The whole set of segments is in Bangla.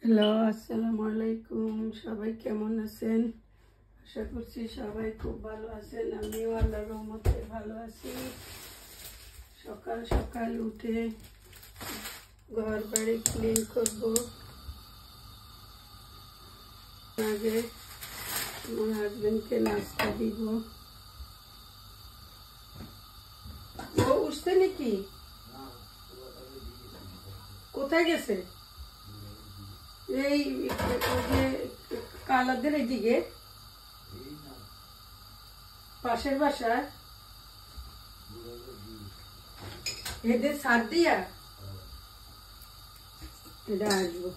হ্যালো, আসসালামু আলাইকুম। সবাই কেমন আছেন? আশা করছি সবাই খুব ভালো আছেন। আমিও আল্লাহর রহমতে ভালো আছি। সকাল সকাল উঠে ঘর বাড়ি ক্লিন করব। আগে আমার হাজবেন্ডকে নাস্তা দিব। ও উঠছে নাকি? কোথায় গেছে? এই যে কালাদের এদিকে পাশের বাসায় এদের সার দিয়া এটা আসবো।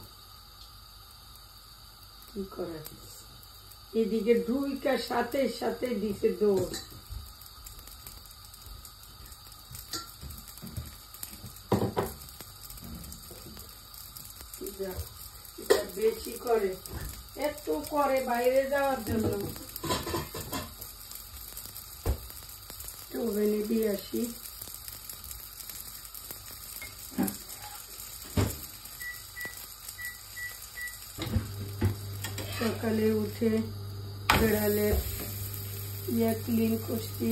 কি করার, এদিকে ঢুইকার সাথে সাথে দিছে দৌড়। বেশি করে, একটু করে বাইরে যাওয়ার জন্য। ওভেনে দিয়ে আসি। সকালে উঠে বেড়ালের ক্লিন করছি,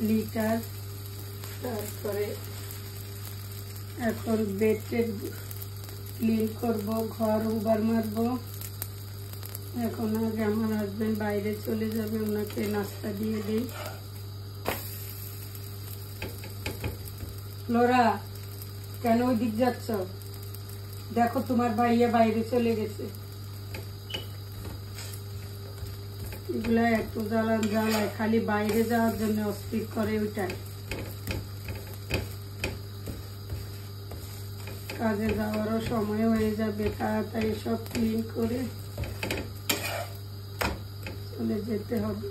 লিটার। তারপরে এখন বেড ক্লিন করব, ঘর উবার মারব। এখন আগে আমার হাজবেন্ড বাইরে চলে যাবে, ওনাকে নাস্তা দিয়ে দিই। ফ্লোরা, কেন ওই দিক যাচ্ছ? দেখো তোমার ভাইয়া বাইরে চলে গেছে। এগুলা একটু জ্বালায়, খালি বাইরে যাওয়ার জন্য অস্থির করে। ওইটাই কাজে যাওয়ারও সময় হয়ে যাবে, তাড়াতাড়ি সব ক্লিন করে চলে যেতে হবে।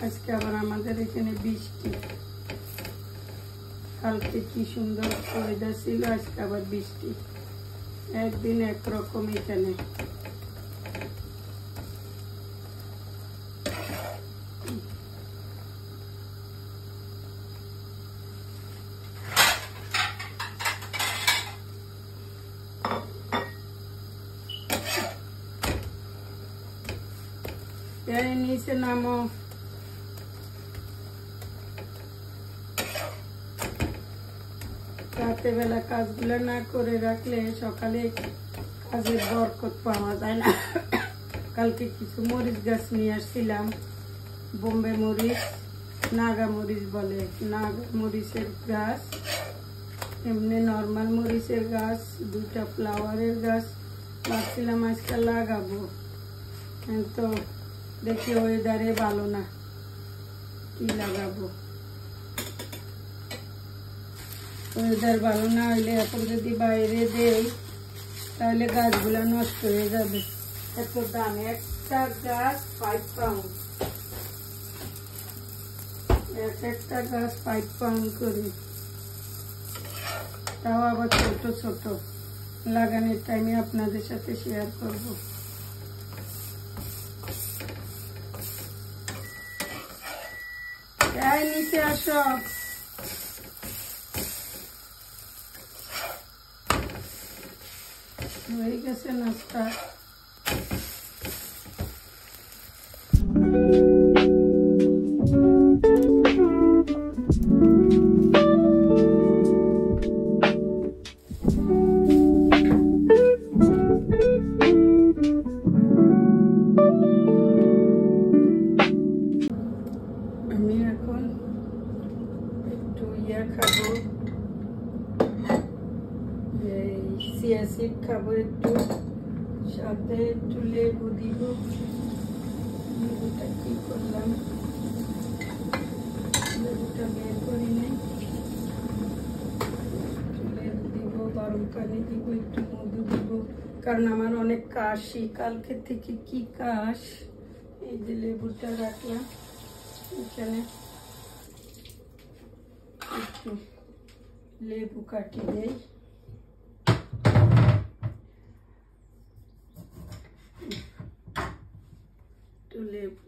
আজকে আবার আমাদের এখানে বৃষ্টি। কালকে কি সুন্দর ওয়েদার ছিল, আজকে আবার বৃষ্টি। একদিন একরকম এখানে। নিচে নামো। রাতে বেলা কাজগুলো না করে রাখলে সকালে কাজের বরকত পাওয়া যায় না। কালকে কিছু মরিচ গাছ নিয়ে আসছিলাম, বোম্বে মরিচ, নাগা মরিচ বলে, নাগা মরিচের গাছ, এমনি নর্মাল মরিচের গাছ, দুইটা ফ্লাওয়ারের গাছ ভাবছিলাম আজকাল লাগাবো। তো দেখি ওয়েদারে ভালো না, কি লাগাবো। ওয়েদার ভালো না হইলে এখন যদি বাইরে দেই তাহলে গাছগুলা নষ্ট হয়ে যাবে। এত দাম, একটা গাছ 5 পাউন্ড, একটা গাছ 5 পাউন্ড করে। তাও আবার ছোট ছোট। লাগানোর টাইমে আপনাদের সাথে শেয়ার করব। নিচে আসো। হয়ে গেছে নাস্তা। আমি এখন একটু খাবো, চিয়া সিড খাবো একটু, সাথে একটু লেবু দিব। লেবুটা কি করলাম, লেবুটা বের করি নাই। লেবু দিব, গরম পানি দিব, একটু মধু দিব, কারণ আমার অনেক কাশি কালকে থেকে। কি কাশ। এই যে লেবুটা রাখলাম এখানে, একটু লেবু কাটি দেই। লেবু।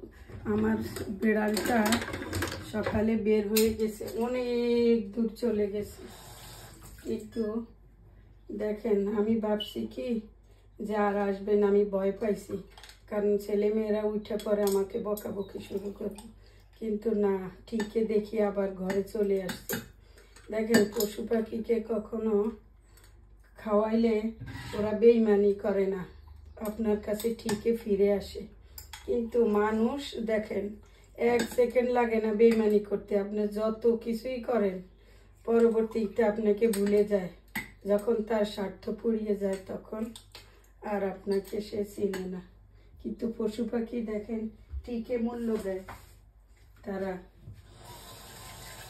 আমার বিড়ালটা সকালে বের হয়ে গেছে, অনেক দূর চলে গেছে। একটু দেখেন আমি ভাবছি কি যে আর আসবেন, আমি ভয় পাইছি, কারণ ছেলেমেয়েরা উঠে পরে আমাকে বকাবকি শুরু করবে, কিন্তু না, ঠিকই দেখি আবার ঘরে চলে আসছি। দেখেন পশু পাখিকে কখনো খাওয়াইলে ওরা বেইমানি করে না, আপনার কাছে ঠিকই ফিরে আসে। কিন্তু মানুষ দেখেন 1 সেকেন্ড লাগে না বেইমানি করতে, আপনি যত কিছুই করেন পরবর্তীতে আপনাকে ভুলে যায়, যখন তার স্বার্থ পুড়িয়ে যায় তখন আর আপনাকে সে চিনে না। কিন্তু পশু পাখি দেখেন ঠিকই মূল্য দেয়, তারা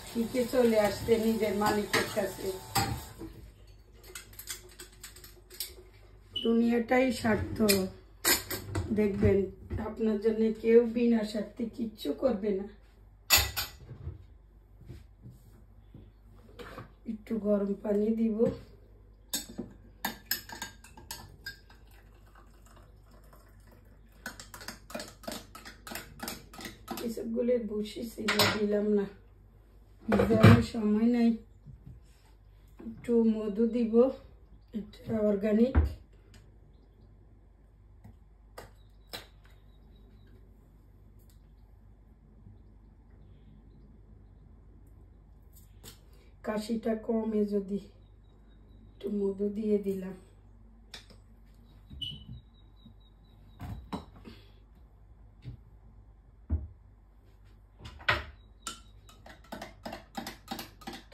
ঠিকই চলে আসছে নিজের মালিকের কাছে। দুনিয়াটাই স্বার্থ, দেখবেন আপনার জন্য কেউ বিনা স্বার্থে কিচ্ছু করবে না। একটু গরম পানি দিব, এসবগুলো বসি ছিল দিলাম না, ভিজানোর সময় নাই। একটু মধু দিব, এটা অর্গানিক। কাশিটা কমে যদি একটু মধু দিয়ে দিলাম।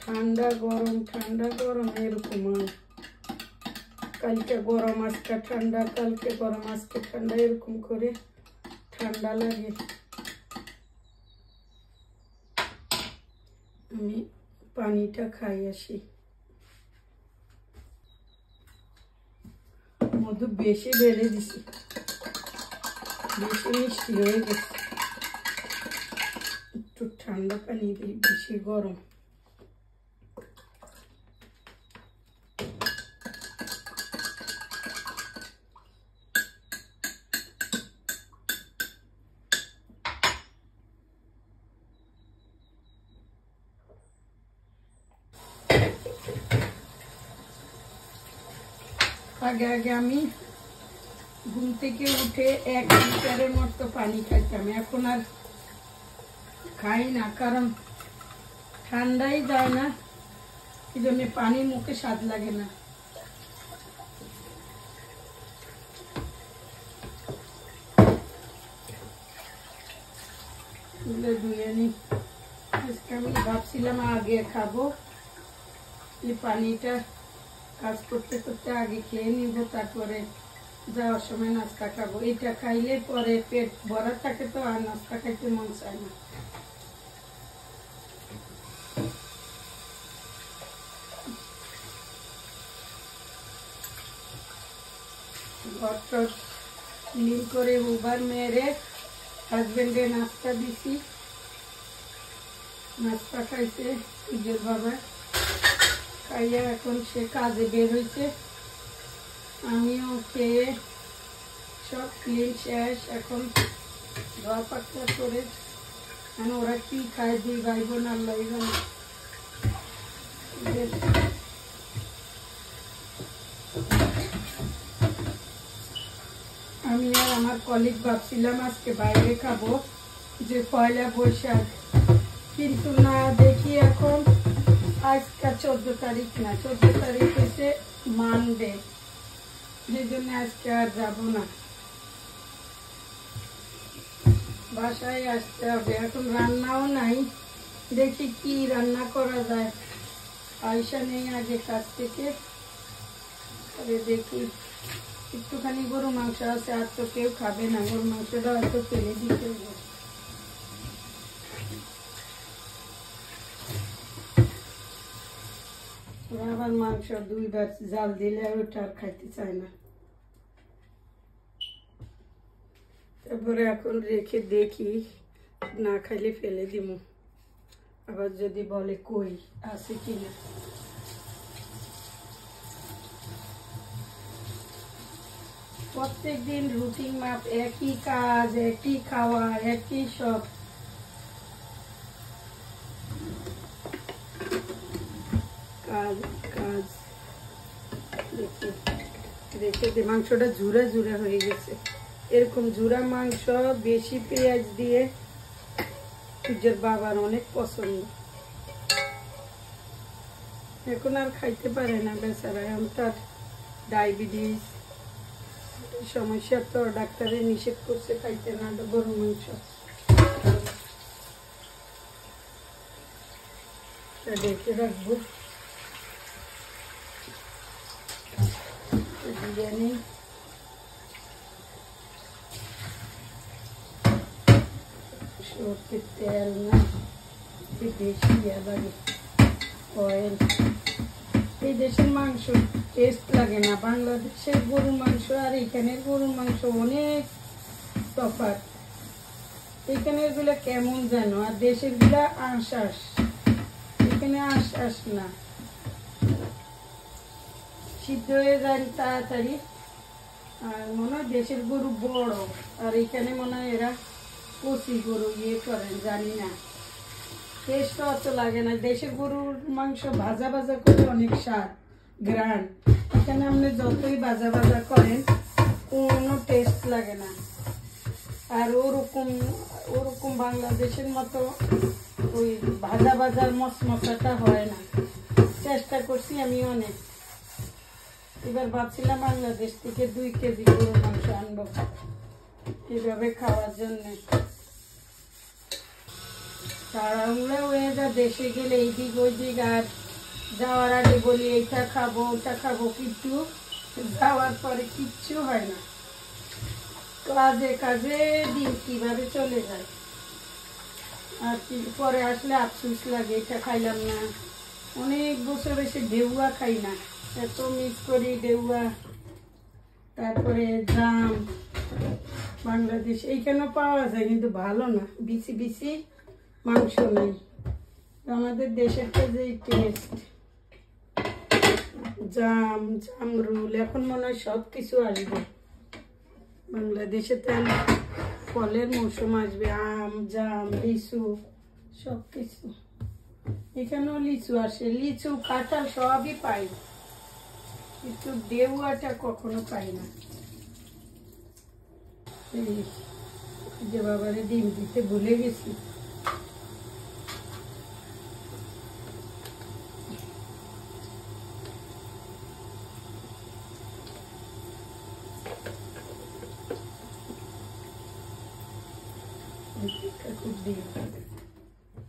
ঠান্ডা গরম এরকম, কালকে গরম আজকে ঠান্ডা, কালকে গরম আজকে ঠান্ডা, এরকম করে ঠান্ডা লাগে। আমি পানিটা খাই আসি। মধু বেশি বেড়ে দিছি, বেশি মিষ্টি হয়ে গেছে, একটু ঠান্ডা পানি দিই, বেশি গরম। আগে আগে আমি ঘুম থেকে উঠে 1 লিটারের মতো পানি খাইতাম, এখন আর খাই না, কারণ ঠান্ডাই যায় না, এই জন্য পানি মুখে স্বাদ লাগে না। ধুয়ে নি, আজকে আমি ভাবছিলাম আগে খাবো, এই পানিটা কাজ করতে করতে আগে খেয়ে নিব, তারপরে যাওয়ার সময় নাস্তা খাবো। এটা খাইলে পরে পেট ভরা থাকে তো আর নাস্তা খাইতে মন চায় না। ঘরটা ক্লিন করে উবার মেরে হাজবেন্ডে নাস্তা দিছি, নাস্তা খাইছে নিজের বাবা, খাইয়া এখন সে কাজে বের হয়েছে, আমিও খেয়ে সব ক্লিন শেষ। এখন ধোয়া পাকড়া করে ওরা কি খায়, 2 ভাই বোন আল্লাহ জানে। আমি আর আমার কলিগ ভাবছিলাম আজকে বাইরে খাবো, যে 1 বৈশাখ, কিন্তু না, দেখি এখন আজকে 14 তারিখ না, 14 তারিখ হচ্ছে মানডে, সেই জন্য আজকে আর যাব না, বাসায় আসতে হবে। এখন রান্নাও নাই, দেখি কি রান্না করা যায়, পয়সা নেই আগে কাছ থেকে, তবে দেখি একটুখানি গরু মাংস আছে, আর তো কেউ খাবে না, গরু মাংসটা হয়তো ফেলে দিতে হবে। আবার মাংস 2 বার জাল দিলে ওটা আর খাইতে চায় না। তারপরে এখন রেখে দেখি, না খাইলে ফেলে দিব, আবার যদি বলে কই আছে কিনা। প্রত্যেকদিন রুটিন মাপ, একই কাজ, একই খাওয়া, একই সব। কাজ কাজ দেখি রেখে দিয়ে মাংসটা ঝুরা ঝুরা হয়ে গেছে। এরকম ঝুরা মাংস বেশি পেঁয়াজ দিয়ে সূর্যের বাবার অনেক পছন্দ। এখন আর খাইতে পারে না বেচারা, এখন তার ডায়াবেটিস সমস্যা, তো ডাক্তারে নিষেধ করছে খাইতে না গরু মাংস। রেখে রাখবো। বিরিয়ানি সরষের তেল না বেশি লাগে, অয়েল। এই দেশের মাংস টেস্ট লাগে না, বাংলাদেশের গরুর মাংস আর এখানের গরুর মাংস অনেক তফাৎ। এখানের গুলা কেমন যেন, আর দেশের গুলা আশ্বাস, এখানে আশ্বাস না, সিদ্ধ হয়ে যায় তাড়াতাড়ি। আর মনে হয় দেশের গরু বড়, আর এখানে মনে হয় এরা কচি গরু করেন, জানি না, টেস্ট অত লাগে না। দেশের গরুর মাংস ভাজা ভাজা করে অনেক স্বাদ, গ্রান। এখানে আপনি যতই ভাজা ভাজা করেন কোনো টেস্ট লাগে না। আর ওরকম বাংলাদেশের মতো ওই ভাজা ভাজার মশমশাটা হয় না। চেষ্টা করছি আমি অনেক, এবার ভাবছিলাম বাংলাদেশ থেকে 2 কেজি গরুর মাংস আনবো এইভাবে খাওয়ার জন্য। তাড়াহুড়া হয়ে যা দেশে গেলে এইদিক ওইদিক, আর যাওয়ার আগে বলি এইটা খাবো ওটা খাবো, কিন্তু যাওয়ার পরে কিচ্ছু হয় না। কাজে কাজে দিন কিভাবে চলে যায়, আর পরে আসলে আফসোস লাগে এটা খাইলাম না। অনেক বছর এসে ঢেউয়া খাই না, এত মিস করি ঢেউয়া। তারপরে জাম বাংলাদেশ এইখানেও পাওয়া যায়, কিন্তু ভালো না, বিচি বিচি মাংস নেই। আমাদের দেশেরটা যে টেস্ট, জাম জামরুল, এখন মনে হয় সব কিছু আসবে বাংলাদেশে। তাই ফলের মৌসুম আসবে, আম জাম লিচু সব কিছু। এখানেও লিচু আসে, লিচু কাঁঠাল সবই পাই, কিন্তু ঢেউয়াটা কখনো পাই না। এই যে বাবারে ডিম দিতে ভুলে গেছি।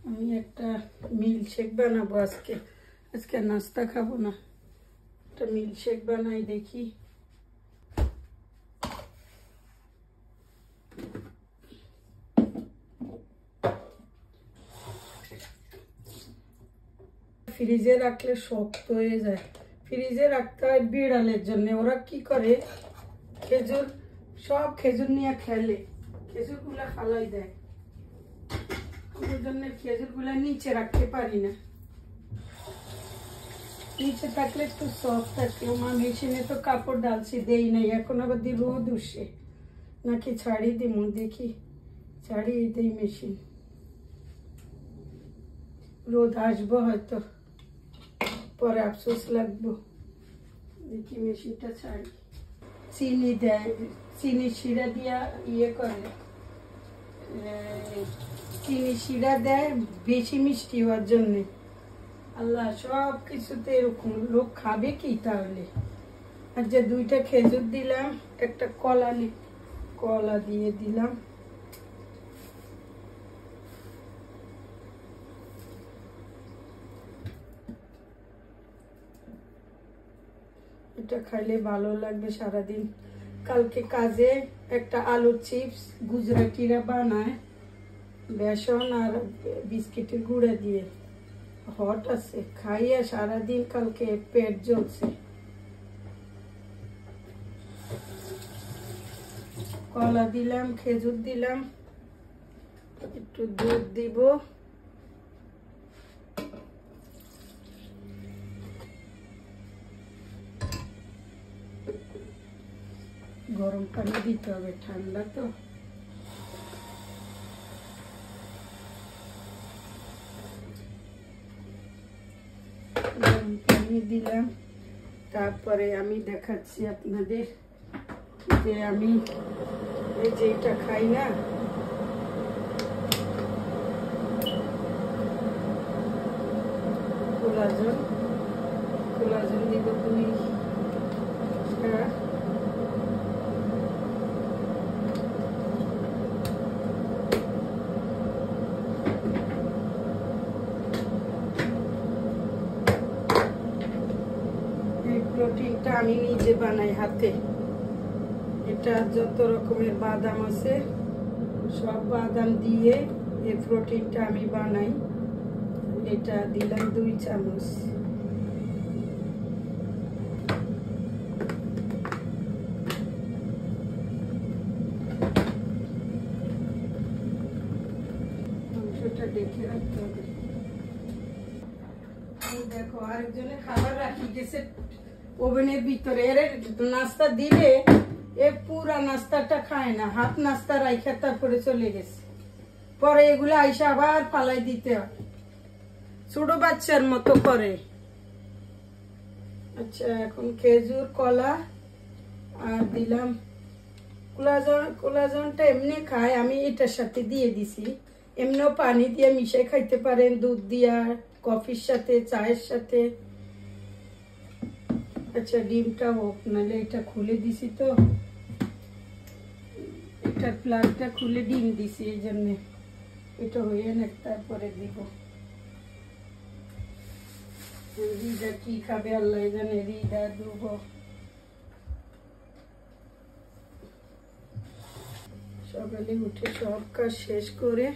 আমি একটা মিল্কশেক বানাবো আজকে, আজকে নাস্তা খাবো না, একটা মিল্কশেক বানাই দেখি। ফ্রিজে রাখলে শক্ত হয়ে যায়, ফ্রিজে রাখতে হয় বিড়ালের জন্য। ওরা কি করে, খেজুর সব খেজুর নিয়ে খেলে, খেজুর গুলা ফালাই দেয়। ওর জন্য খেজুর গুলা নিচে রাখতে পারি না, নিচে থাকলে একটু সফট থাকে। মা মেশিনে তো কাপড় ডালছি, দেই নাই, এখন আবার দিয়ে রোদ উঠছে, নাকি ছাড়ি দিমু, দেখি ছাড়িয়ে দেই মেশিন, রোদ আসবো হয়তো, পরে আফসোস লাগবো। দেখি মেশিনটা ছাড়ি। চিনি দেয়, চিনি শিরা দিয়া করে, চিনি শিরা দেয় বেশি মিষ্টি হওয়ার জন্যে। আল্লাহ, সব কিছুতে এরকম, লোক খাবে কি তাহলে? আর যে 2টা খেজুর দিলাম, একটা কলা দিয়ে দিলাম। এটা খাইলে ভালো লাগবে সারাদিন। কালকে কাজে একটা আলুর চিপস গুজরাটিরা বানায় বেসন আর বিস্কিটের গুঁড়া দিয়ে, হট আছে, খাইয়া সারাদিন কালকে পেট জ্বলছে। কলা দিলাম, খেজুর দিলাম, একটু দুধ দিব, গরম পানি দিতে হবে, ঠান্ডা তো। গরম পানি দিলাম, তারপরে আমি দেখাচ্ছি আপনাদের যে আমি এই যে এটা খাই না, কোলাজেন দিব 2টা। প্রোটিনটা আমি নিজে বানাই হাতে। এটা যত রকমের বাদাম আছে সব বাদাম দিয়ে এই প্রোটিনটা আমি বানাই। এটা দিলাম 2 চামচ। মাংসটা দেখে রাখতে হবে। দেখো আরেকজনে খাবার রাখি গেছে ওভেনের ভিতরে। এর নাস্তা দিলে এ পুরা নাস্তাটা খায় না, হাফ নাস্তা রাইখা তারপরে চলে গেছে। পরে এগুলো আইসা আবার পালাই দিতে হয়, ছোট বাচ্চার মতো করে। আচ্ছা এখন খেজুর, কলা আর দিলাম কোলাজনটা এমনি খায়, আমি এটার সাথে দিয়ে দিছি। এমনিও পানি দিয়ে মিশাই খাইতে পারেন, দুধ দিয়া, কফির সাথে, চায়ের সাথে। আচ্ছা ডিমটা হোক, নাহলে এটা খুলে দিছি তো, এটার প্লাগটা খুলে ডিম দিছি, এই জন্যে এটা হয়ে না, তারপরে দিব। রিদা কি খাবে আল্লাহ জানে, রিদা দেব। সকালে উঠে সব কাজ শেষ করে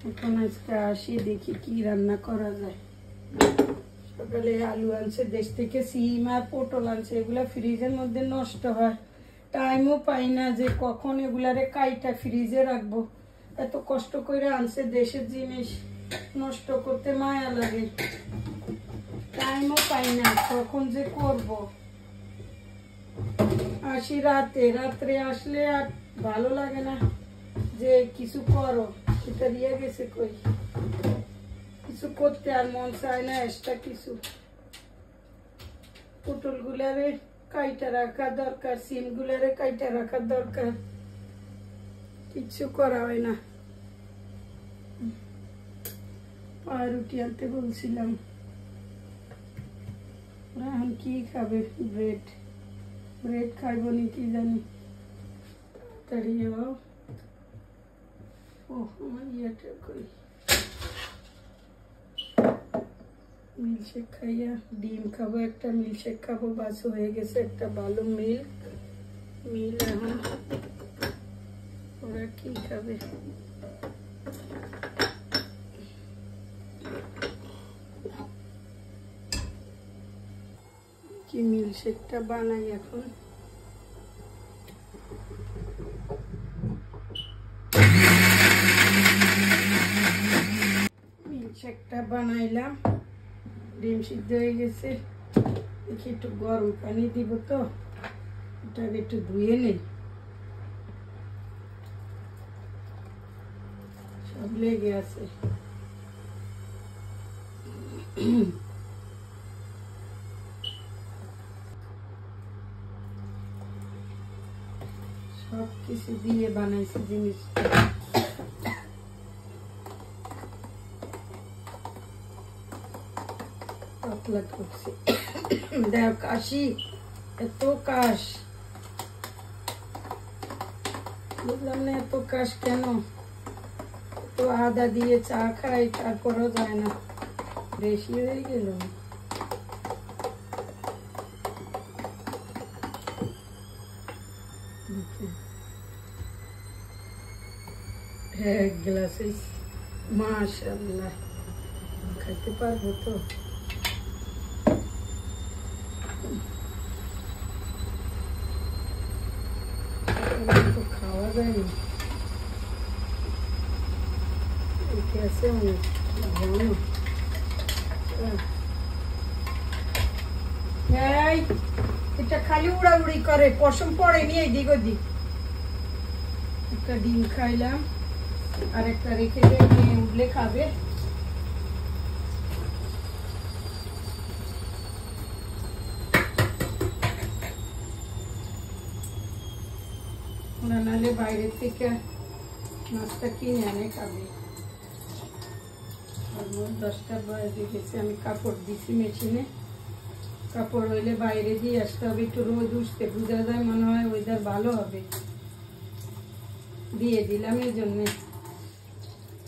এখন আজকে আসি, দেখি কি রান্না করা যায়। সকালে আলু আনছে দেশ থেকে, সিম আর পটল আনছে, এগুলা ফ্রিজের মধ্যে নষ্ট হয়। টাইমও পাই না যে কখন এগুলারে কাইটা ফ্রিজে রাখবো। এত কষ্ট করে আনছে দেশের জিনিস, নষ্ট করতে মায়া লাগে। টাইমও পাই না কখন যে করব। আসি রাত্রে আসলে আর ভালো লাগে না যে কিছু করো, সেটা দিয়ে গেছে কই, কিছু করতে আর মন চায় না। এক্সট্রা কিছু পটল গুলারে কাইটা রাখা দরকার, সিম গুলারে কাইটা রাখা দরকার, কিছু করা হয় না। পাউরুটি আনতে বলছিলাম, ওরা এখন কি খাবে? ব্রেড খাইব নি কি জানি। তাড়িয়ে আমার ইয়েটা করি, মিল্কশেক খাইয়া ডিম খাবো, একটা মিল্কশেক খাবো, বাস হয়ে গেছে একটা ভালো মিল। এখন ওরা কি খাবে? কি মিল্কশেকটা বানাই এখন। মিল্কশেকটা বানাইলাম, ডিম সিদ্ধ হয়ে গেছে। দেখি একটু গরম পানি দিব তো, এটাকে একটু ধুয়ে নেই, সব লেগে আছে। সব কিছু দিয়ে বানাইছি জিনিস। পাতলা করছি, দেখ কাশি, এত কাশ, বুঝলাম না এত কাশ কেন। তো আদা দিয়ে চা খাই তারপরও যায় না, বেশি হয়ে গেল। এক গ্লাসে মাশাআল্লাহ, খাইতে পারবো তো? খাওয়া যায় না, আছে অনেক ঘন। এটা খালি উড়াউড়ি করে, পশম পড়েনি এদিক ওদিক। একটা ডিম খাইলাম, আর একটা রেখে দিয়ে উঠলে খাবে। ওরা নাহলে বাইরে থেকে মাছটা কিনে আনে খাবে। অলমোস্ট 10টা বাজে গেছে, আমি কাপড় দিছি মেশিনে। কাপড় হইলে বাইরে দিয়ে আসতে হবে, একটু রোদ উঠতে বোঝা যায় মনে হয় ওয়েদার ভালো হবে, দিয়ে দিলাম। এই জন্যে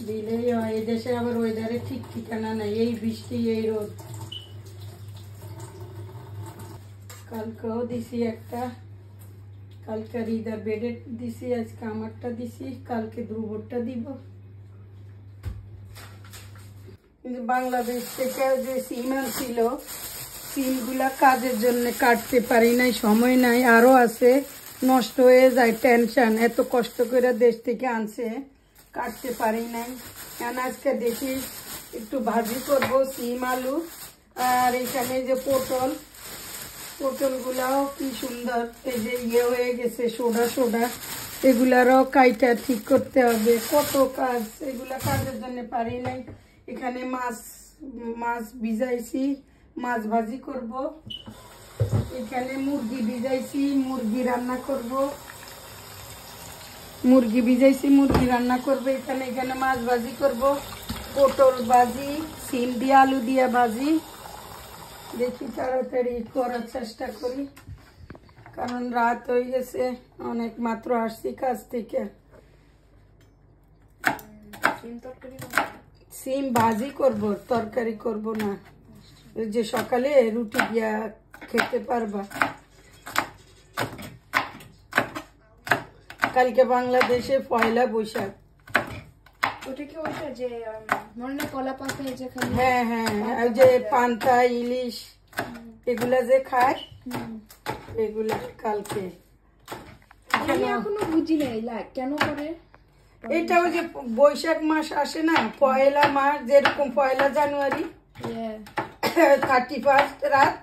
দিলেই হয়, এই দেশে আবার ওয়েদারে ঠিক ঠিকানা নাই, এই বৃষ্টি এই রোদ। কালকেও দিছি একটা, কালকে রিদা বেডে দিছি, আজকে আমারটা দিছি, কালকে ধ্রুবরটা দিব। বাংলাদেশ থেকে যে সিম আনছিল, সিমগুলা কাজের জন্য কাটতে পারি নাই, সময় নাই, আরো আছে, নষ্ট হয়ে যায়, টেনশন। এত কষ্ট করে দেশ থেকে আনছে, কাটতে পারি নাই। এখন আজকে দেখি একটু ভাজি করব সিম আলু। আর এখানে যে পটলগুলাও কি সুন্দর, এই যে ইয়ে হয়ে গেছে সোডা সোডা, এগুলারও কাইটা ঠিক করতে হবে, কত কাজ, এগুলা কাজের জন্য পারি নাই। এখানে মাছ ভিজাইছি, মাছ ভাজি করব। এখানে মুরগি ভিজাইছি, মুরগি রান্না করব। মুরগি ভিজাইছি, মুরগি রান্না করব। এখানে মাছ ভাজি করব, পটল ভাজি, সিম দিয়ে আলু দিয়ে ভাজি। দেখি তাড়াতাড়ি করার চেষ্টা করি, কারণ রাত হয়ে গেছে অনেক, মাত্র আসছি কাজ থেকে। সিম ভাজি করব, তরকারি করব না, যে সকালে রুটি দিয়া খেতে পারবা। কালকে বাংলাদেশে পয়লা বৈশাখ। ওটা কি ওইটা যে মনে না কলা পাতা, এই যে খালি? হ্যাঁ হ্যাঁ, যে পান্তা ইলিশ এগুলা যে খায়, এগুলা কালকে। আমি এখনো বুঝি নাই কেন করে এটা। ওই যে বৈশাখ মাস আসে না, পয়লা মাস, যেরকম পয়লা জানুয়ারি 31 রাত,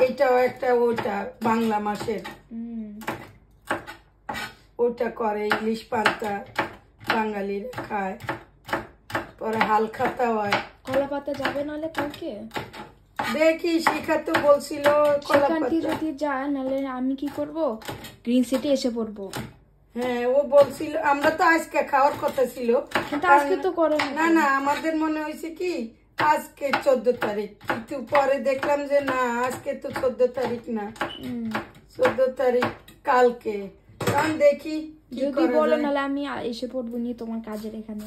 এটাও একটা ওটা বাংলা মাসের, ওটা করে ইলিশ পান্তা বাঙালিরা খায়। পরে হাল খাতা হয়। কলা পাতা যাবে নালে কালকে দেখি, শিখা তো বলছিল কলা পাতা যদি যায়, নালে আমি কি করব, গ্রিন সিটি এসে পড়বো। হ্যাঁ, ও বলছিল, আমরা তো আজকে খাওয়ার কথা ছিল, আজকে তো করে না না, আমাদের মনে হয়েছে কি আজকে 14 তারিখ, কিন্তু পরে দেখলাম যে না, আজকে তো 14 তারিখ না, 14 তারিখ কালকে। কারণ দেখি যদি বলো, নাহলে আমি এসে পড়বো নিয়ে তোমার কাজের এখানে।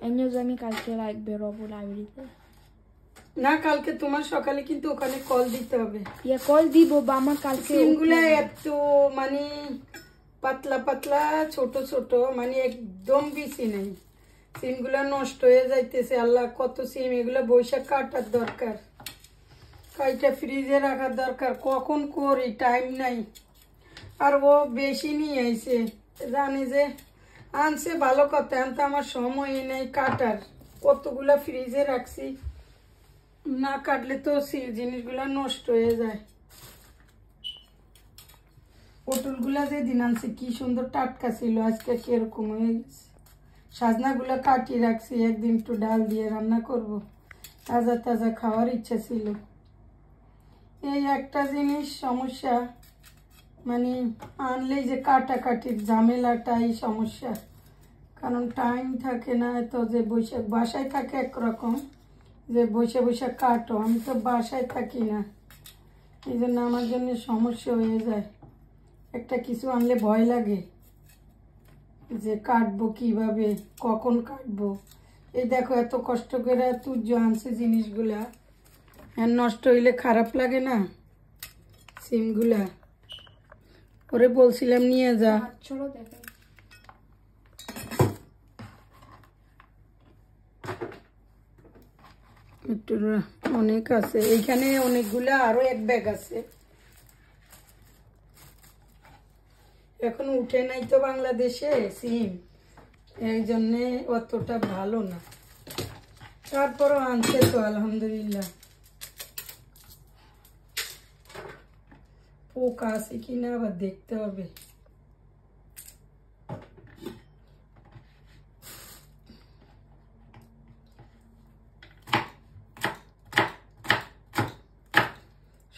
এমনিও আমি কালকে বেরোবো লাইব্রেরিতে। না, কালকে তোমার সকালে কিন্তু ওখানে কল দিতে হবে। কল দিব, বা আমার কালকে সিমগুলা এত মানে পাতলা পাতলা ছোট ছোট, মানে একদম বেশি নেই, সিমগুলা নষ্ট হয়ে যাইতেছে। আল্লাহ, কত সিম, এগুলা বৈশাখ কাটার দরকার, কাইটা ফ্রিজে রাখার দরকার, কখন করি, টাইম নাই। আর ও বেশি নিয়ে আইছে, জানি যে আনছে ভালো কথা, এখন তো আমার সময় নেই কাটার, কতগুলা ফ্রিজে রাখছি, না কাটলে তো জিনিসগুলা নষ্ট হয়ে যায়। পটলগুলা যেদিন আনছে কি সুন্দর টাটকা ছিল, আজকে কিরকম হয়ে গেছে। সাজনাগুলা কাটিয়ে রাখছি, একদিন একটু ডাল দিয়ে রান্না করব, তাজা তাজা খাওয়ার ইচ্ছা ছিল। এই একটা জিনিস সমস্যা, মানে আনলেই যে কাটাকাটির ঝামেলাটাই সমস্যা, কারণ টাইম থাকে না এত। যে বৈশাখ বাসায় থাকে একরকম, যে বসে বসে কাটো, আমি তো বাসায় থাকি না, এই জন্য আমার জন্য সমস্যা হয়ে যায়। একটা কিছু আনলে ভয় লাগে যে কাটবো কিভাবে, কখন কাটবো। এই দেখো, এত কষ্ট করে তুর্য আনছে জিনিসগুলা, নষ্ট হইলে খারাপ লাগে না। সিমগুলা ওরে বলছিলাম নিয়ে যা, একটু অনেক আছে এইখানে, অনেকগুলা, আরো এক ব্যাগ আছে, এখন উঠে নাই তো বাংলাদেশে সিম, এই জন্যে অতটা ভালো না, তারপরও আনছে তো আলহামদুলিল্লাহ। পোকা আছে কিনা আবার দেখতে হবে।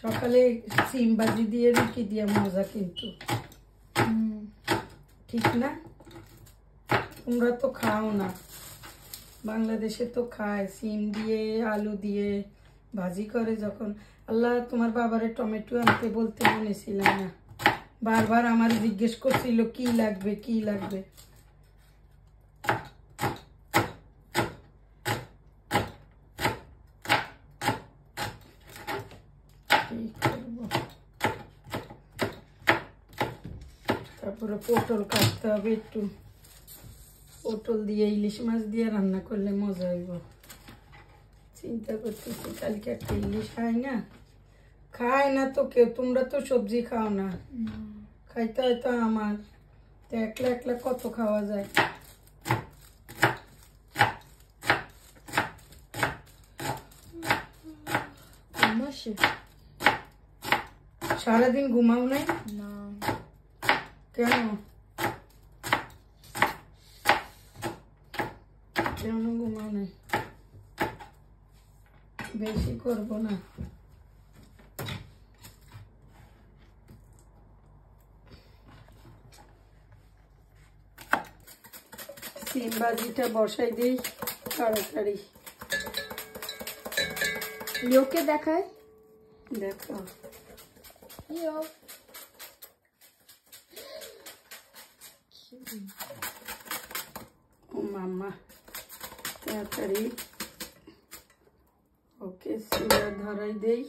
সকালে সিম ভাজি দিয়ে রুটি দিয়ে মজা, কিন্তু দেখিস না, তোমরা তো খাও না, বাংলাদেশে তো খায় সিম দিয়ে আলু দিয়ে ভাজি করে। যখন আল্লাহ তোমার বাবারে টমেটো আনতে বলতে মনে ছিল না, বারবার আমার জিজ্ঞেস করছিল কি লাগবে কি লাগবে। তারপরে পটল কাটতে হবে একটু, পটল দিয়ে ইলিশ মাছ দিয়ে রান্না করলে মজা হইব। চিন্তা করতেছি কালকে একটা ইলিশ খায় না তো কেউ, তোমরা তো সবজি খাও না, খাইতে হয়তো আমার তো একলা একলা কত খাওয়া যায়। সারাদিন ঘুমাও নাই? না। কেন কেন ঘুমাও নাই? বেশি করবো না। সিম ভাজিটা বসাই দিই তাড়াতাড়ি। লিওকে দেখায়, দেখো লিও ও মাম্মা তাড়াতাড়ি ওকে সিমটা ধরাই দেই।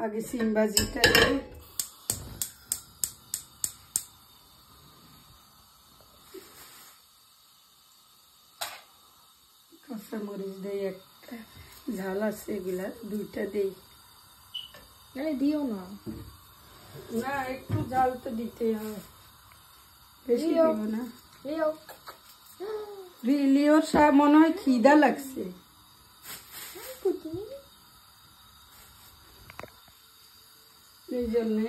আগে সিম ভাজিটা দিই, কাঁচামরিচ দেই একটা, ঝাল আছে এগুলা দুইটা দেই। দিও না, না একটু ঝাল তো দিতে হয়, বেশি দিব না। লিও লিওর মনে হয় খিদা লাগছে, এই জন্যে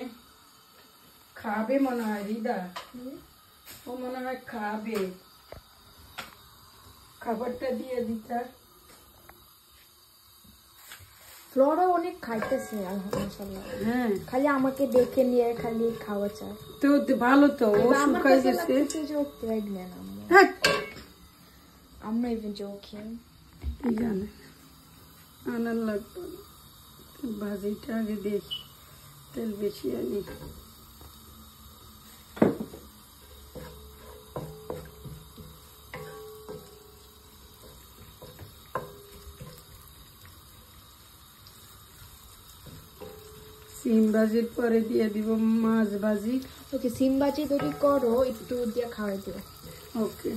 খাবে মনে হয়। রিদা ও মনে হয় খাবে, খাবারটা দিয়ে দিতা। ফ্লোরা অনেক খাইতেছে আলহামদুলিল্লাহ। হ্যাঁ খালি আমাকে দেখে নিয়ে খালি খাওয়া চায়। তো ভালো তো, ও শুকাই গেছে। হ্যাঁ I'm not even joking. কি জানে আনার লাগবে, ভাজিটা আগে দেখি, তেল বেশি আনি। সিম ভাজির পরে দিয়ে দিব মাছ ভাজি। ওকে সিম ভাজি তৈরি করো, একটু দিয়ে খাওয়াই দিও। ওকে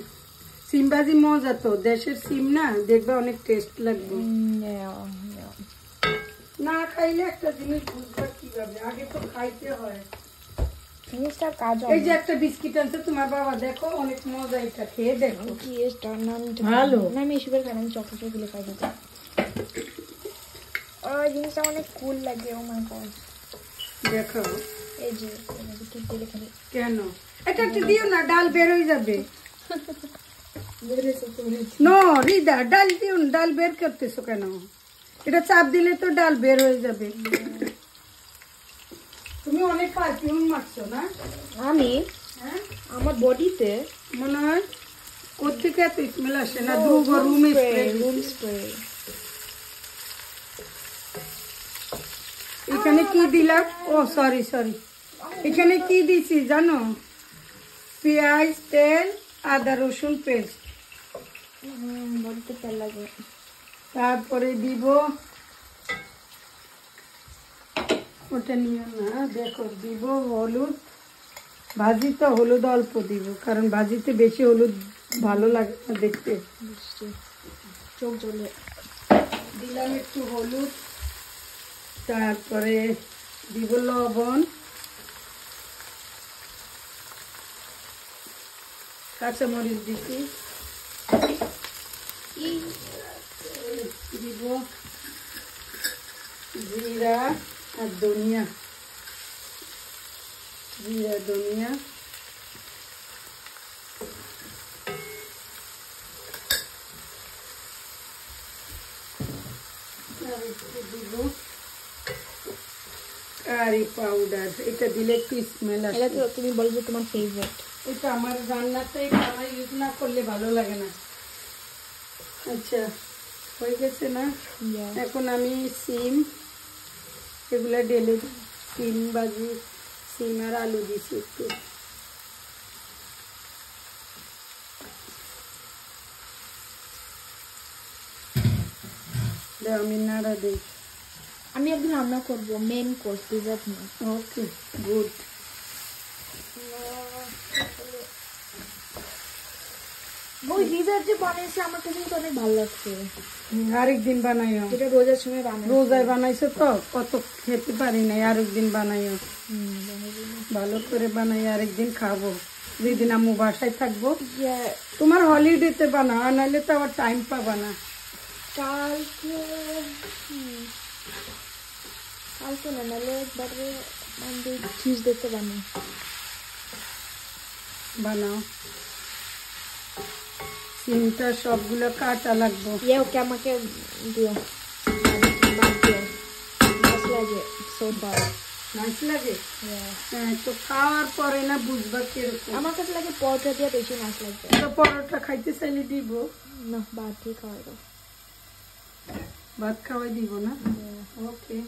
সিম ভাজি মজা তো, দেশের সিম না, দেখবে অনেক টেস্ট লাগবে। না খাইলে একটা জিনিস বুঝবা কিভাবে, আগে তো খাইতে হয় জিনিসটা কাজ। এই যে একটা বিস্কিট আনছে তোমার বাবা, দেখো অনেক মজা, এটা খেয়ে দেখো কি এটার নাম ভালো না, আমি এসবের খাই, আমি চকলেট গুলো খাই না। ওই জিনিসটা অনেক কুল লাগে। ও মাই গড দেখো এই যে বিস্কিট দিলে খালি কেন এটা একটু দিও না, ডাল বের হয়ে যাবে। নো রিদা ডাল দিও না, ডাল বের করতেছো কেন? এটা চাপ দিলে তো ডাল বের হয়ে যাবে। তুমি অনেক পারফিউম মারছো না? আমি হ্যাঁ আমার বডিতে মনে হয় কোথেকে এত স্মেল আসে না? Room spray. এখানে কি দিলাম? ও সরি এখানে কি দিছি জানো? পেঁয়াজ, তেল, আদা রসুন পেস্ট। বডিতে তেল লাগে। তারপরে দিব ওটা নিয়ে না, দেখো দিব হলুদ। ভাজি তো হলুদ অল্প দিব, কারণ ভাজিতে বেশি হলুদ ভালো লাগে না দেখতে, চোখ জ্বলে। দিলাম একটু হলুদ, তারপরে দিব লবণ, কাঁচামরিচ দিচ্ছি, দিব জিরা আর ধনিয়া, দিব কারি পাউডার। এটা দিলে একটু স্মেল আসে। এটা তো তুমি বলো যে তোমার ফেভারিট। এটা আমার রান্নাতে কালাই ইউজ না করলে ভালো লাগে না। আচ্ছা হয়ে গেছে না? এখন আমি সিম এগুলা ঢেলে সিম ভাজি, সিম আর আলু দিছি একটু। আমি নাড়া দিই। আমি একদিন রান্না করবো মেন কোর্স ডিজার্ট না। Okay good. ওই ডিজার্ট যে বানিয়েছে আমার কাছে কিন্তু অনেক ভালো লাগছে। আরেকদিন বানাইও। যেটা রোজার সময় বানাই। রোজায় বানাইছো তো কত খেতে পারি নাই, আরেকদিন বানাইও। ভালো করে বানাই আরেকদিন খাবো, যেদিন আম্মু বাসায় থাকবো। তোমার হলিডেতে বানাও, নাহলে তো আবার টাইম পাবা না। কালকে কালকে না, নাহলে একবারে মানডে টিউসডেতে বানাই। বানাও। সিমটা সবগুলো কাটা লাগবো। ওকে আমাকে দিও, বাদ দিও। নাইস লাগে, সো ফার নাইস লাগে। হ্যাঁ, তো খাওয়ার পরে না বুঝবা কিরকম। আমার কাছে লাগে পরোটা দিয়ে বেশি নাইস লাগবে। তো পরোটা খাইতে চাইলে দিব না, ভাত দিয়ে খাওয়াই দাও। ভাত খাওয়াই দিব না? ওকে।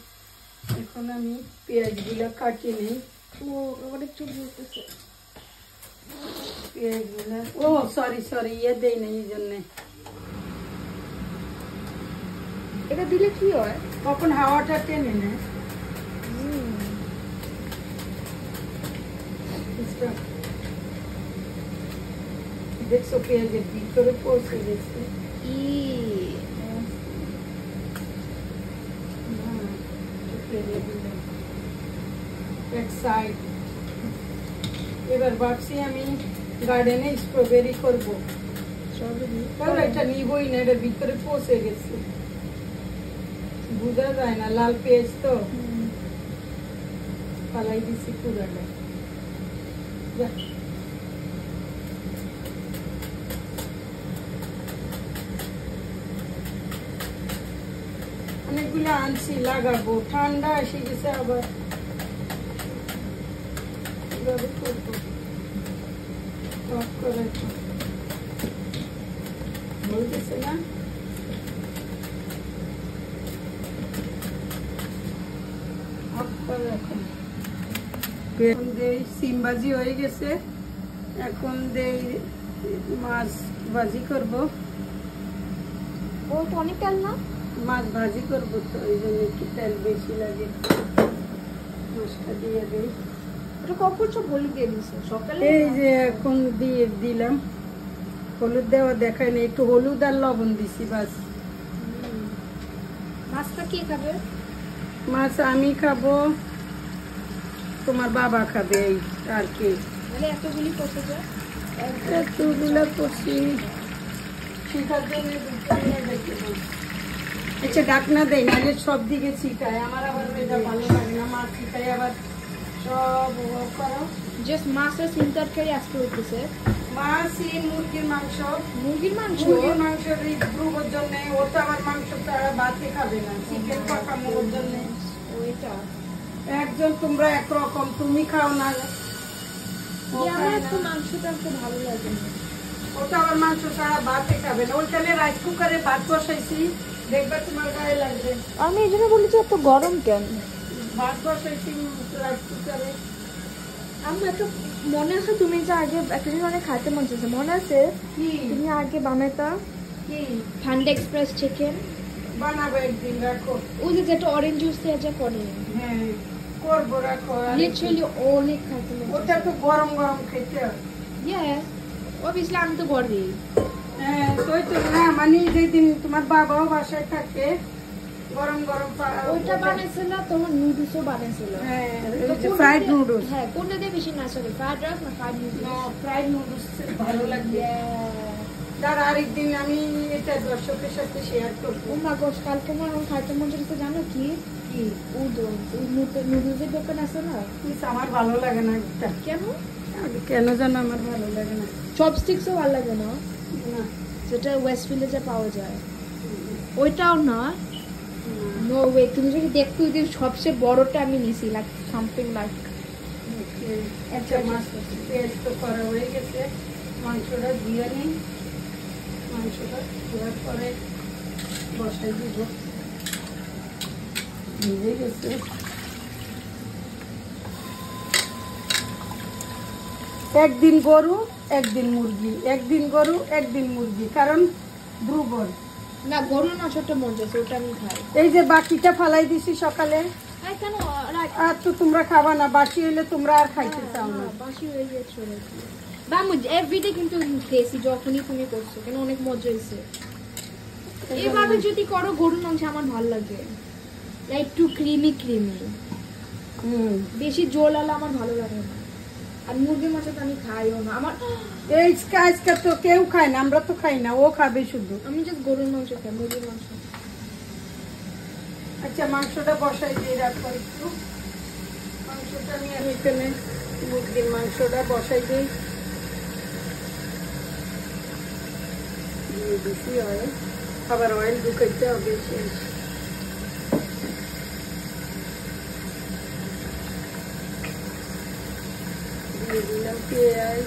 এখন আমি পেঁয়াজগুলো কাটিয়ে নিই। ও আমার একটু বলতেছে পেঁয়াজগুলো, ও সরি ইয়ে দেই না এই জন্যে। এটা দিলে কি হয়? কখন হাওয়াটা টেনে নেয়। দেখছো পেঁয়াজের ভিতরে পৌঁছে গেছে। এক সাইড। এবার ভাবছি আমি গার্ডেনে স্ট্রবেরি করবো। এটা নিবই না, এটা ভিতরে পৌঁছে গেছে, বোঝা যায় না। লাল পেঁয়াজ তো পালাই দিছি পুরাটা। অনেকগুলো আনছি লাগাবো, ঠান্ডা এসে গেছে আবার। বলতেছে না এখন দেই সিম ভাজি হয়ে গেছে। এখন দেই মাছ ভাজি করবো। ও তো অনেক তেল না? মাছ ভাজি করবো তো এই জন্য একটু তেল বেশি লাগে। মাছটা দিয়ে দেই। এটা কখন সব হলুদ দিয়ে দিছে? সকালে? এই যে এখন দিয়ে দিলাম। হলুদ দেওয়া দেখায় না, একটু হলুদ আর লবণ দিছি বাস। মাছটা কে খাবে? মাছ আমি খাবো, তোমার বাবা খাবে, এই আর কি। মানে এতগুলি করতে যায়? এতগুলো করছি শিখার জন্য। আচ্ছা ডাকনা দেয়, নাহলে সব দিকে ছিটায়। আমার আবার এটা ভালো লাগে না, মাছ ছিটাই আবার সব করো। জাস্ট মাছের সিম তরকারি আজকে হইতেছে। মাছ, মুরগির মাংস। মুরগির মাংস? মুরগির মাংস ধ্রুবর জন্য। ও তো আমার মাংস তারা ভাতে খাবে না, চিকেন পাকামো ওর জন্য। ওইটা একজন তোমরা একরকম, তুমি খাও না। আমার একটু মাংসটা একটু ভালো লাগে না। ওটা আমার মাংস ছাড়া ভাতে খাবে না। ওইখানে রাইস কুকারে ভাত বসাইছি, দেখবা তোমার গায়ে লাগবে। আমি এই জন্য বলি যে এত গরম কেন? ভাত বসাইছি রাইস কুকারে। আমি একটু মনে আছে তুমি যে আগে একটা জিনিস অনেক খাইতে মন চাইছে, মনে আছে? কি তুমি আগে বানাইতা কি ঠান্ডা এক্সপ্রেস চিকেন? বানাবো একদিন, রাখো। ওই যে যেটা অরেঞ্জ জুস দিয়ে যা করে। হ্যাঁ করবো, রাখো। লিটারালি অনেক খাইতে মন ওটা তো গরম গরম খেতে হয়। ইয়েস অবভিয়াসলি আমি তো করি। হ্যাঁ তো না, মানে যেদিন তোমার বাবাও বাসায় থাকে গরম গরম ওইটা বানাইছিল, তোমার নুডলসও বানাইছিল। হ্যাঁ ফ্রাইড নুডলস। হ্যাঁ কোনটা দিয়ে বেশি না চলে, ফ্রাইড রাইস না ফ্রাইড নুডলস? ফ্রাইড নুডলস ভালো লাগে। তার আরেকদিন আমি এটা দর্শকের সাথে শেয়ার করবো। ও মা গোশ, কালকে আমার খাইতে মন চাইছে জানো কি? কি উদন, নুডলসের দোকান আছে না? আমার ভালো লাগে না এটা। কেন? কেন জানো আমার ভালো লাগে না। চপস্টিক্সও ভালো লাগে না? না যেটা ওয়েস্ট ভিলেজে পাওয়া যায় ওইটাও না? নো ওয়ে, তুমি যদি দেখতে ওই দিন সবচেয়ে বড়টা আমি নিছি, লাইক সামথিং লাইক একটা মাছ তেল তো করা হয়ে গেছে, মাংসটা ধুয়ে নিই। মাংসটা ধোয়ার পরে বসাই দিব। ভিজে গেছে। একদিন গরু একদিন মুরগি, একদিন গরু একদিন মুরগি, কারণ দুর্বল না। গরুর মাংসটা মজা আছে, ওটা আমি খাই। এই যে বাকিটা ফালাই দিছি সকালে, কেন আর তো তোমরা খাবা না, বাসি হইলে তোমরা আর খাইতে চাও না। বাসি হয়ে গেছে বা এভরিডে কিন্তু খেয়েছি, যখনই তুমি করছো কেন অনেক মজা হয়েছে। এইভাবে যদি করো গরুর মাংস আমার ভালো লাগে, একটু ক্রিমি ক্রিমি, বেশি জোল আলা আমার ভালো লাগে না। আর মুরগির মাংস তো আমি খাইও না, আমার এই আজকে তো কেউ খায় না, আমরা তো খাই না, ও খাবে শুধু। আমি জাস্ট গরুর মাংস খাই, মুরগির মাংস। আচ্ছা মাংসটা বসাই দিয়ে রাখবো একটু। মাংসটা নিয়ে আমি এখানে মুরগির মাংসটা বসাই দিই। বেশি অয়েল, আবার অয়েল ঢুকাইতে হবে শেষ। দিয়ে দিলাম পেঁয়াজ।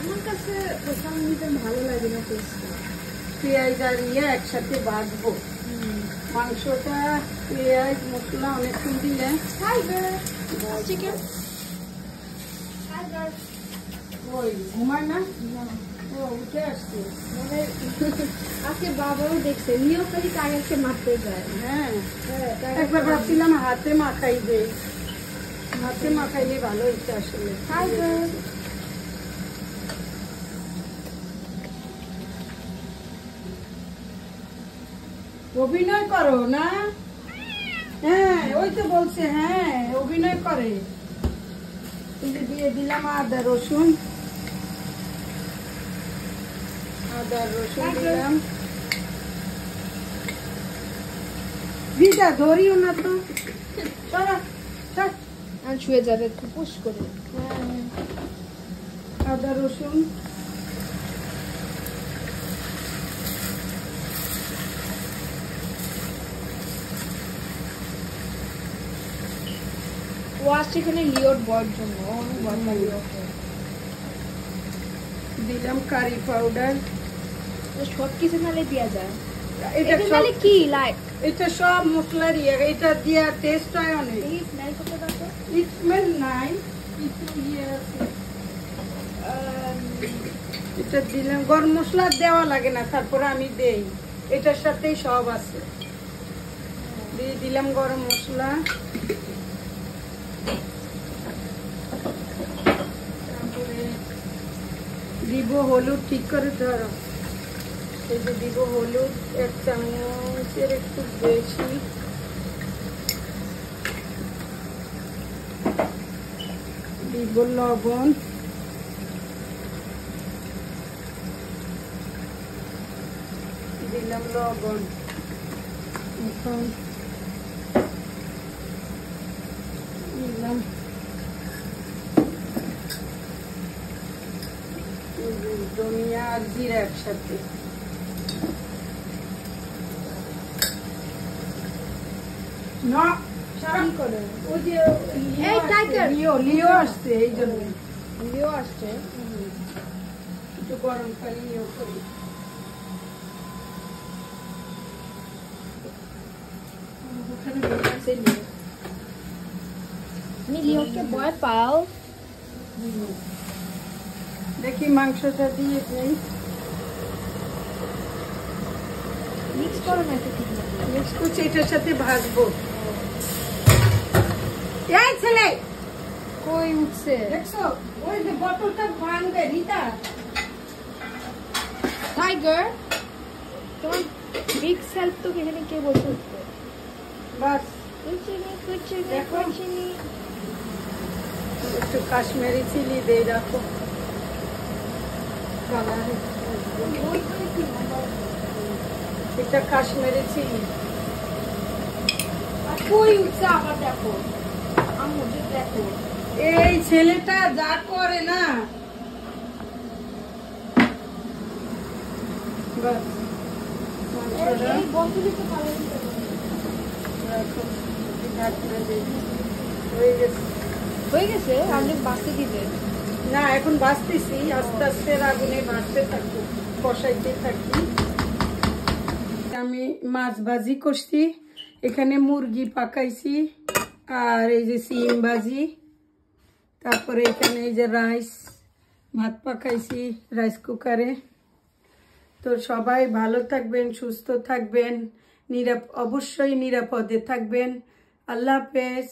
আমার কাছে ভালো লাগে না টেস্টটা। পেঁয়াজ আর ইয়ে একসাথে ভাজবো। মাংসটা পেঁয়াজ মশলা অনেকক্ষণ দিলে চিকেন ওই ঘুমায় না, ও উঠে আসছে। মানে আজকে বাবাও দেখছে, নিয়েও খালি টাইগারকে মারতে যায়। হ্যাঁ, একবার ভাবছিলাম হাতে মাখাই দে, হাতে মাখাইলে ভালো হইছে আসলে। অভিনয় করো না? হ্যাঁ ওই তো বলছে, হ্যাঁ অভিনয় করে। দিয়ে দিলাম আদা রসুন, আদা রসুন দিলাম। দিদা ধরিও না তো, ছুঁয়ে যাবে একটু পুশ করে। আদা রসুন ওয়াশ এখানে লিওর বয়ের জন্য দিলাম কারি পাউডার। সব কিছু নালে দেওয়া যায়, এটা নালে কি লাইক এটা সব মশলা দিয়ে, এটা দিয়া টেস্ট হয় অনেক। স্মেল করতে পারতো, স্মেল নাই, একটু ইয়ে আছে। এটা দিলাম, গরম মশলা দেওয়া লাগে না, তারপরে আমি দেই, এটার সাথেই সব আছে। দিয়ে দিলাম গরম মশলা, তারপরে দিব হলুদ। ঠিক করে ধরো, এই যে দিব হলুদ 1 চামচের একটু বেশি। দিব লবণ, দিলাম লবণ। এখন দিলাম ধনিয়া আর জিরা একসাথে। না সারাম করে ওই যে লিও আসছে, এই জন্য লিও আসছে। একটু গরম পানি ইয়ে করি। আমি লিওকে ভয় পাও। দেখি মাংসটা দিয়ে দেই, মিক্স করো না একটু, ঠিক মিক্স করছি, এটার সাথে ভাজবো। এই ছেলে কই উঠছে দেখছো, ওই যে বোতলটা ভাঙবে রিতা। টাইগার তোমার বিগ সেলফ তো এখানে কে বসে উঠবে? বাস দেখো একটু কাশ্মীরি চিলি দিয়ে রাখো, কালারে। এটা কাশ্মীরি চিলি। কই উঠছে আবার দেখো, আম্মু দেখো এই ছেলেটা যা করে না। বাস এই বন্ধুদের তো ভালো রাখো, ঢাকনা দিয়ে হয়ে গেছে। হয়ে গেছে আপনি বাঁচতে দিতে না এখন ভাজতেছি, আস্তে আস্তে আগুনে ভাজতে থাকবো, কষাইতে থাকি। আমি মাছ ভাজি করছি, এখানে মুরগি পাকাইছি, আর এই যে সিম ভাজি, তারপরে এখানে এই যে রাইস ভাত পাকাইছি রাইস কুকারে। তো সবাই ভালো থাকবেন, সুস্থ থাকবেন, অবশ্যই নিরাপদে থাকবেন। আল্লাহ হাফেজ।